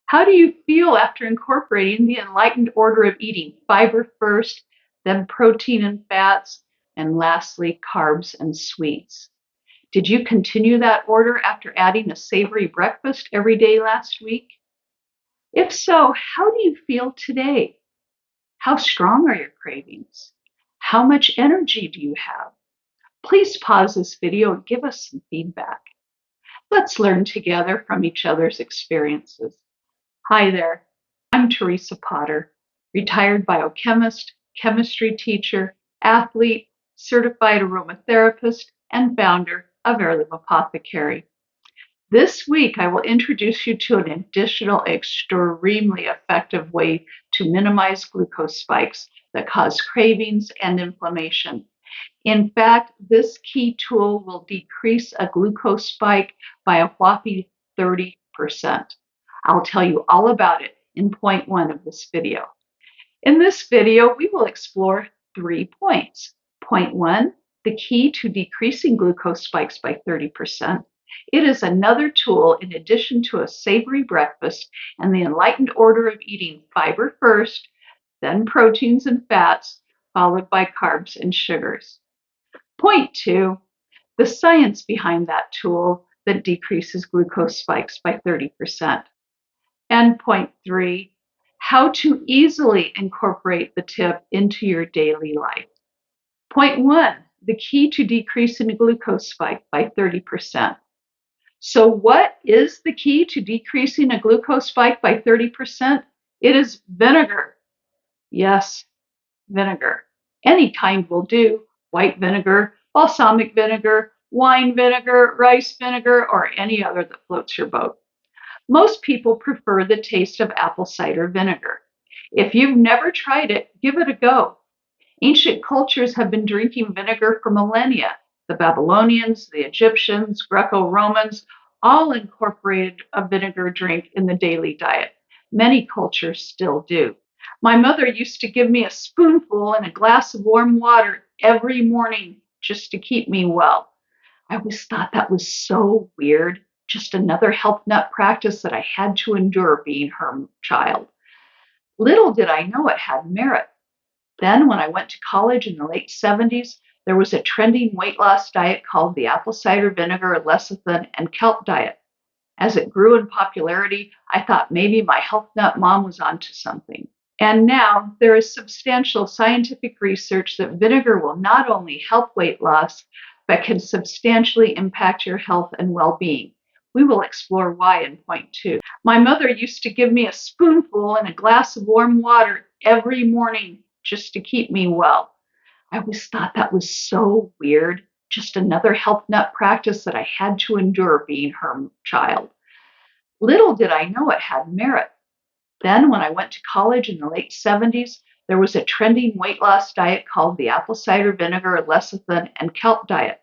How do you feel after incorporating the Enlightened Order of Eating? Fiber first, then protein and fats, and lastly, carbs and sweets. Did you continue that order after adding a savory breakfast every day last week? If so, how do you feel today? How strong are your cravings? How much energy do you have? Please pause this video and give us some feedback. Let's learn together from each other's experiences. Hi there, I'm Teresa Potter, retired biochemist, chemistry teacher, athlete, certified aromatherapist, and founder of Heirloom Apothecary. This week, I will introduce you to an additional extremely effective way to minimize glucose spikes that cause cravings and inflammation. In fact, this key tool will decrease a glucose spike by a whopping 30%. I'll tell you all about it in point 1 of this video. In this video, we will explore 3 points. Point 1, the key to decreasing glucose spikes by 30%. It is another tool in addition to a savory breakfast and the Enlightened Order of Eating: fiber first, then proteins and fats, followed by carbs and sugars. Point 2, the science behind that tool that decreases glucose spikes by 30%. And point 3, how to easily incorporate the tip into your daily life. Point 1, the key to decreasing a glucose spike by 30%. So what is the key to decreasing a glucose spike by 30%? It is vinegar. Yes, vinegar. Any kind will do. White vinegar, balsamic vinegar, wine vinegar, rice vinegar, or any other that floats your boat. Most people prefer the taste of apple cider vinegar. If you've never tried it, give it a go. Ancient cultures have been drinking vinegar for millennia. The Babylonians, the Egyptians, Greco-Romans all incorporated a vinegar drink in the daily diet. Many cultures still do. My mother used to give me a spoonful in a glass of warm water every morning just to keep me well. I always thought that was so weird, just another health nut practice that I had to endure being her child. Little did I know it had merit. Then, when I went to college in the late 70s, there was a trending weight loss diet called the apple cider vinegar, lecithin, and kelp diet. As it grew in popularity, I thought maybe my health nut mom was onto something. And now there is substantial scientific research that vinegar will not only help weight loss, but can substantially impact your health and well-being. We will explore why in point 2. My mother used to give me a spoonful in a glass of warm water every morning just to keep me well. I always thought that was so weird, just another health nut practice that I had to endure being her child. Little did I know it had merit. Then, when I went to college in the late 70s, there was a trending weight loss diet called the apple cider vinegar, lecithin, and kelp diet.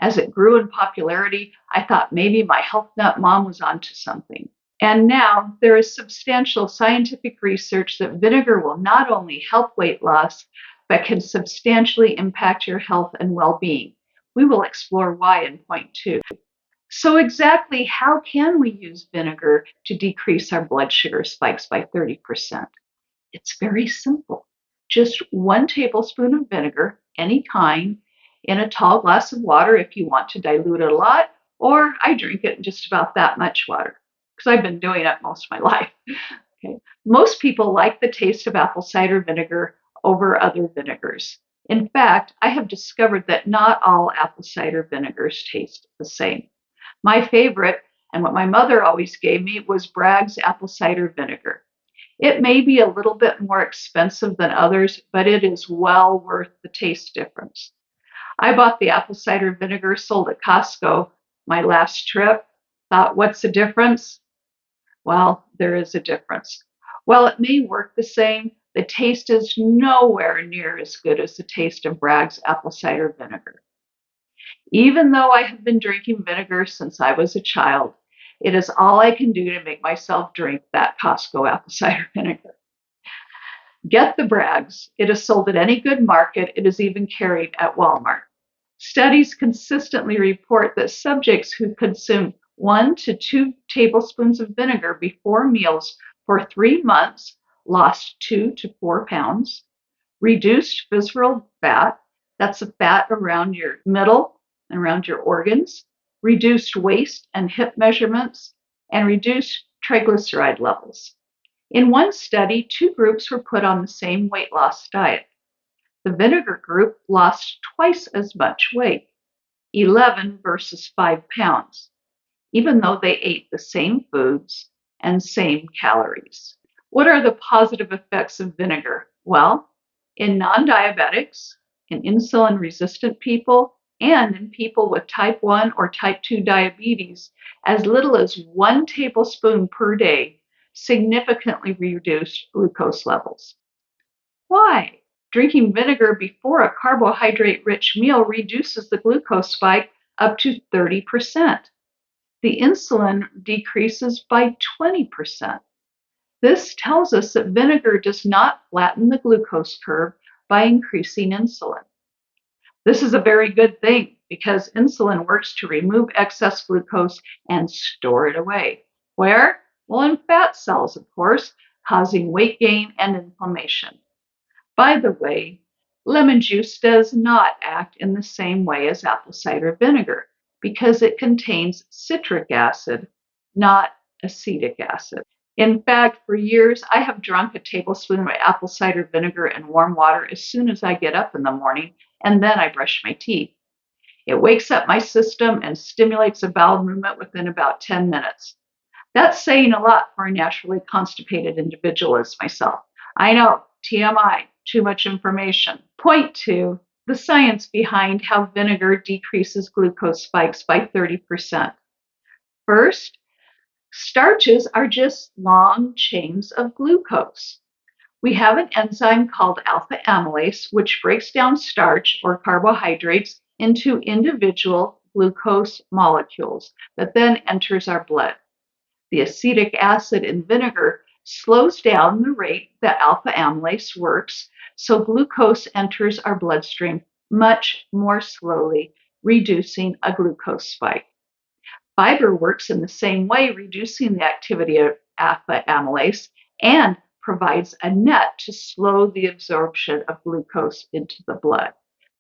As it grew in popularity, I thought maybe my health nut mom was onto something. And now there is substantial scientific research that vinegar will not only help weight loss, but can substantially impact your health and well-being. We will explore why in point 2. So exactly how can we use vinegar to decrease our blood sugar spikes by 30%? It's very simple. Just 1 tablespoon of vinegar, any kind, in a tall glass of water if you want to dilute it a lot, or I drink it in just about that much water because I've been doing it most of my life. Okay. Most people like the taste of apple cider vinegar over other vinegars. In fact, I have discovered that not all apple cider vinegars taste the same. My favorite, and what my mother always gave me, was Bragg's apple cider vinegar. It may be a little bit more expensive than others, but it is well worth the taste difference. I bought the apple cider vinegar sold at Costco my last trip. Thought, what's the difference? Well, there is a difference. While it may work the same, the taste is nowhere near as good as the taste of Bragg's apple cider vinegar. Even though I have been drinking vinegar since I was a child, it is all I can do to make myself drink that Costco apple cider vinegar. Get the Bragg's. It is sold at any good market. It is even carried at Walmart. Studies consistently report that subjects who consume 1 to 2 tablespoons of vinegar before meals for 3 months lost 2 to 4 pounds. Reduced visceral fat, that's the fat around your middle and around your organs. Reduced waist and hip measurements, and reduced triglyceride levels. In one study, 2 groups were put on the same weight loss diet. The vinegar group lost twice as much weight, 11 versus 5 pounds, even though they ate the same foods and same calories. What are the positive effects of vinegar? Well, in non-diabetics, in insulin-resistant people, and in people with type 1 or type 2 diabetes, as little as 1 tablespoon per day significantly reduced glucose levels. Why? Drinking vinegar before a carbohydrate-rich meal reduces the glucose spike up to 30%. The insulin decreases by 20%. This tells us that vinegar does not flatten the glucose curve by increasing insulin. This is a very good thing because insulin works to remove excess glucose and store it away. Where? Well, in fat cells, of course, causing weight gain and inflammation. By the way, lemon juice does not act in the same way as apple cider vinegar because it contains citric acid, not acetic acid. In fact, for years, I have drunk a tablespoon of apple cider vinegar in warm water as soon as I get up in the morning, and then I brush my teeth. It wakes up my system and stimulates a bowel movement within about 10 minutes. That's saying a lot for a naturally constipated individual as myself. I know, TMI, too much information. Point 2, the science behind how vinegar decreases glucose spikes by 30%. First, starches are just long chains of glucose. We have an enzyme called alpha amylase, which breaks down starch or carbohydrates into individual glucose molecules that then enters our blood. The acetic acid in vinegar slows down the rate that alpha amylase works, so glucose enters our bloodstream much more slowly, reducing a glucose spike. Fiber works in the same way, reducing the activity of alpha amylase and provides a net to slow the absorption of glucose into the blood.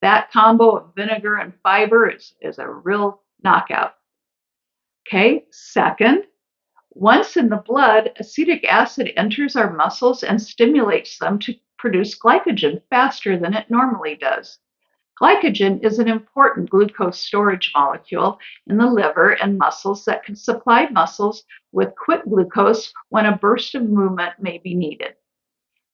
That combo of vinegar and fiber is a real knockout. Okay, second, once in the blood, acetic acid enters our muscles and stimulates them to produce glycogen faster than it normally does. Glycogen is an important glucose storage molecule in the liver and muscles that can supply muscles with quick glucose when a burst of movement may be needed.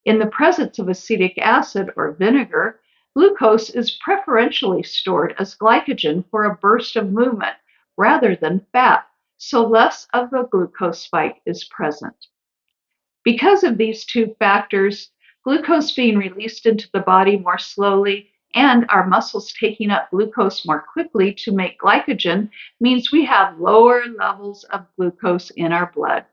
In the presence of acetic acid or vinegar, glucose is preferentially stored as glycogen for a burst of movement rather than fat, so less of the glucose spike is present. Because of these two factors, glucose being released into the body more slowly and our muscles taking up glucose more quickly to make glycogen means we have lower levels of glucose in our blood.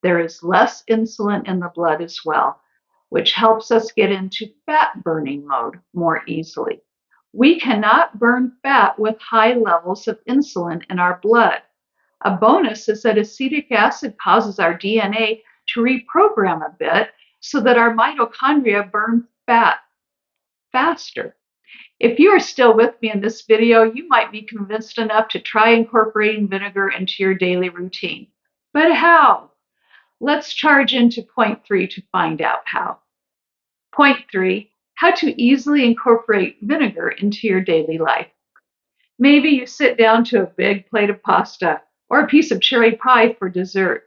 There is less insulin in the blood as well, which helps us get into fat burning mode more easily. We cannot burn fat with high levels of insulin in our blood. A bonus is that acetic acid causes our DNA to reprogram a bit so that our mitochondria burn fat faster. If you are still with me in this video, you might be convinced enough to try incorporating vinegar into your daily routine. But how? Let's charge into point 3 to find out how. Point 3, how to easily incorporate vinegar into your daily life. Maybe you sit down to a big plate of pasta or a piece of cherry pie for dessert.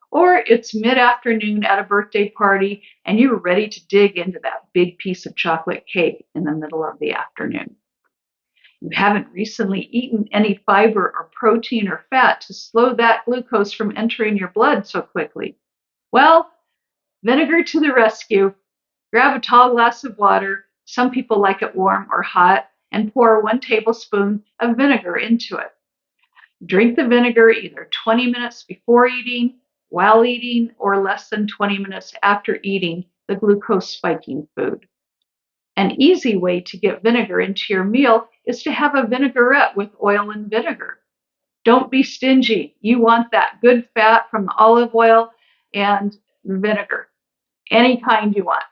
Or it's mid-afternoon at a birthday party and you're ready to dig into that big piece of chocolate cake in the middle of the afternoon. You haven't recently eaten any fiber or protein or fat to slow that glucose from entering your blood so quickly. Well, vinegar to the rescue. Grab a tall glass of water, some people like it warm or hot, and pour 1 tablespoon of vinegar into it. Drink the vinegar either 20 minutes before eating, while eating, or less than 20 minutes after eating the glucose spiking food. An easy way to get vinegar into your meal is to have a vinaigrette with oil and vinegar. Don't be stingy. You want that good fat from the olive oil and vinegar, any kind you want.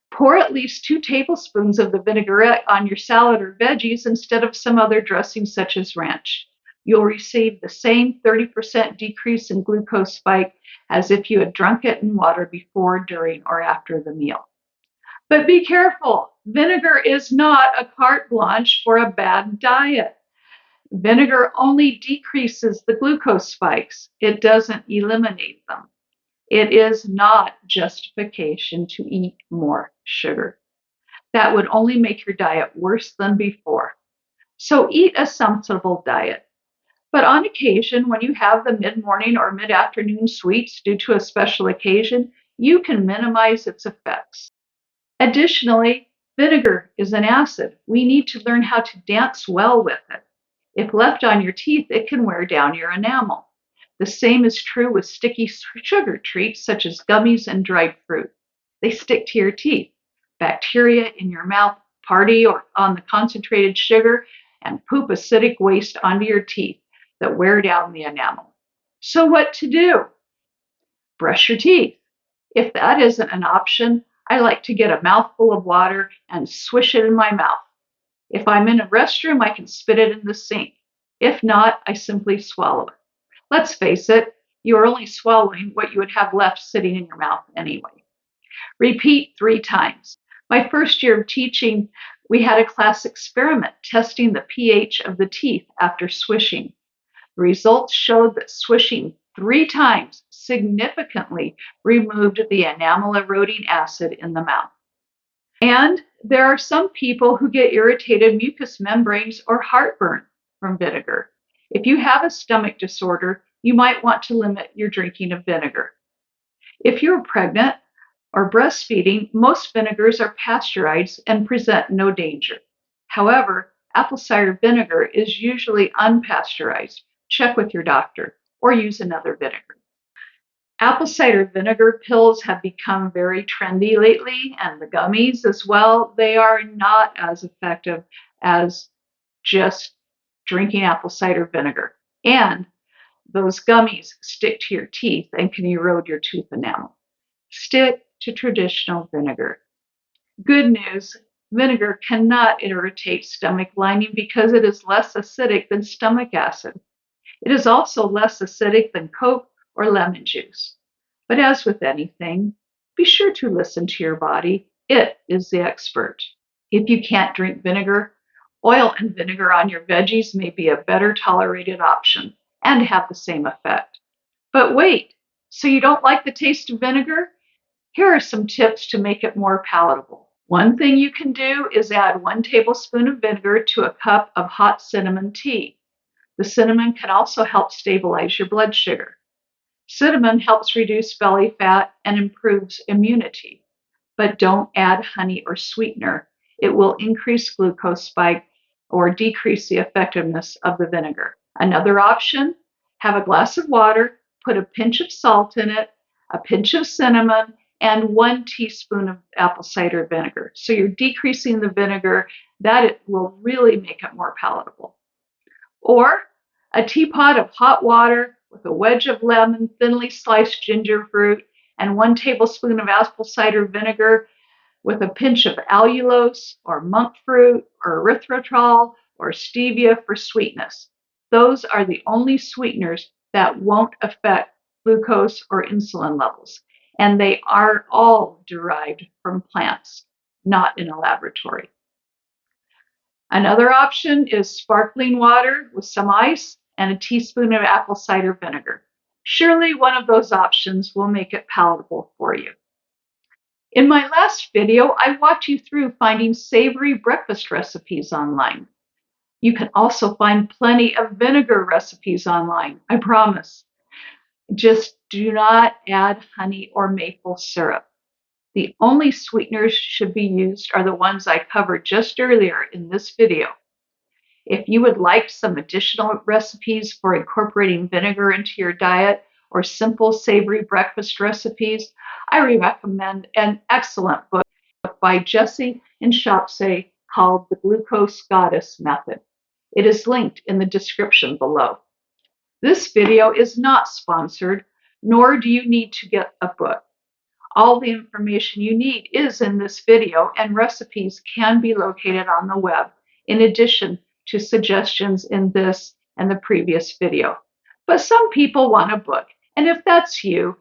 Pour at least 2 tablespoons of the vinaigrette on your salad or veggies instead of some other dressing such as ranch. You'll receive the same 30% decrease in glucose spike as if you had drunk it in water before, during, or after the meal. But be careful. Vinegar is not a carte blanche for a bad diet. Vinegar only decreases the glucose spikes. It doesn't eliminate them. It is not justification to eat more sugar. That would only make your diet worse than before. So eat a sensible diet. But on occasion, when you have the mid-morning or mid-afternoon sweets due to a special occasion, you can minimize its effects. Additionally, vinegar is an acid. We need to learn how to dance well with it. If left on your teeth, it can wear down your enamel. The same is true with sticky sugar treats such as gummies and dried fruit. They stick to your teeth. Bacteria in your mouth party or on the concentrated sugar and poop acidic waste onto your teeth that wear down the enamel. So what to do? Brush your teeth. If that isn't an option, I like to get a mouthful of water and swish it in my mouth. If I'm in a restroom, I can spit it in the sink. If not, I simply swallow it. Let's face it, you are only swallowing what you would have left sitting in your mouth anyway. Repeat 3 times. My first year of teaching, we had a class experiment testing the pH of the teeth after swishing. The results showed that swishing 3 times significantly removed the enamel eroding acid in the mouth. And there are some people who get irritated mucous membranes or heartburn from vinegar. If you have a stomach disorder, you might want to limit your drinking of vinegar. If you're pregnant or breastfeeding, most vinegars are pasteurized and present no danger. However, apple cider vinegar is usually unpasteurized. Check with your doctor or use another vinegar. Apple cider vinegar pills have become very trendy lately, and the gummies as well. They are not as effective as just drinking apple cider vinegar. And those gummies stick to your teeth and can erode your tooth enamel. Stick to traditional vinegar. Good news, vinegar cannot irritate stomach lining because it is less acidic than stomach acid. It is also less acidic than Coke or lemon juice. But as with anything, be sure to listen to your body. It is the expert. If you can't drink vinegar, oil and vinegar on your veggies may be a better tolerated option and have the same effect. But wait, so you don't like the taste of vinegar? Here are some tips to make it more palatable. One thing you can do is add 1 tablespoon of vinegar to a cup of hot cinnamon tea. The cinnamon can also help stabilize your blood sugar. Cinnamon helps reduce belly fat and improves immunity. But don't add honey or sweetener. It will increase glucose spike or decrease the effectiveness of the vinegar. Another option, have a glass of water, put a pinch of salt in it, a pinch of cinnamon, and 1 teaspoon of apple cider vinegar. So you're decreasing the vinegar. That will really make it more palatable. Or a teapot of hot water with a wedge of lemon, thinly sliced ginger fruit, and 1 tablespoon of apple cider vinegar with a pinch of allulose or monk fruit or erythritol or stevia for sweetness. Those are the only sweeteners that won't affect glucose or insulin levels, and they are all derived from plants, not in a laboratory. Another option is sparkling water with some ice and a teaspoon of apple cider vinegar. Surely one of those options will make it palatable for you. In my last video, I walked you through finding savory breakfast recipes online. You can also find plenty of vinegar recipes online, I promise. Just do not add honey or maple syrup. The only sweeteners should be used are the ones I covered just earlier in this video. If you would like some additional recipes for incorporating vinegar into your diet or simple savory breakfast recipes, I recommend an excellent book by Jessie and Shopsay called The Glucose Goddess Method. It is linked in the description below. This video is not sponsored, nor do you need to get a book. All the information you need is in this video, and recipes can be located on the web, in addition to suggestions in this and the previous video. But some people want a book, and if that's you,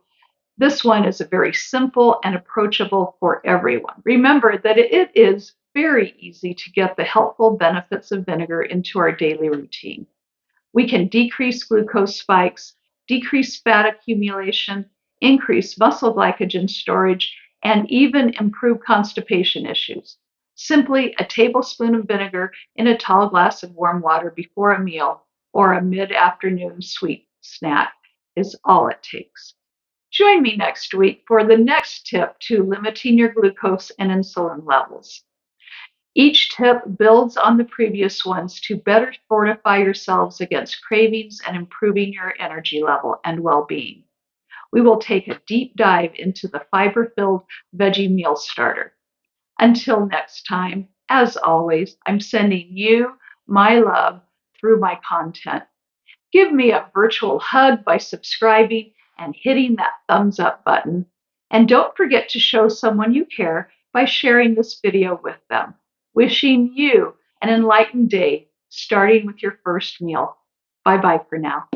this one is very simple and approachable for everyone. Remember that it is very easy to get the helpful benefits of vinegar into our daily routine. We can decrease glucose spikes, decrease fat accumulation, increase muscle glycogen storage, and even improve constipation issues. Simply a tablespoon of vinegar in a tall glass of warm water before a meal or a mid-afternoon sweet snack is all it takes. Join me next week for the next tip to limiting your glucose and insulin levels. Each tip builds on the previous ones to better fortify yourselves against cravings and improving your energy level and well-being. We will take a deep dive into the fiber-filled veggie meal starter. Until next time, as always, I'm sending you my love through my content. Give me a virtual hug by subscribing and hitting that thumbs up button. And don't forget to show someone you care by sharing this video with them. Wishing you an enlightened day, starting with your first meal. Bye-bye for now.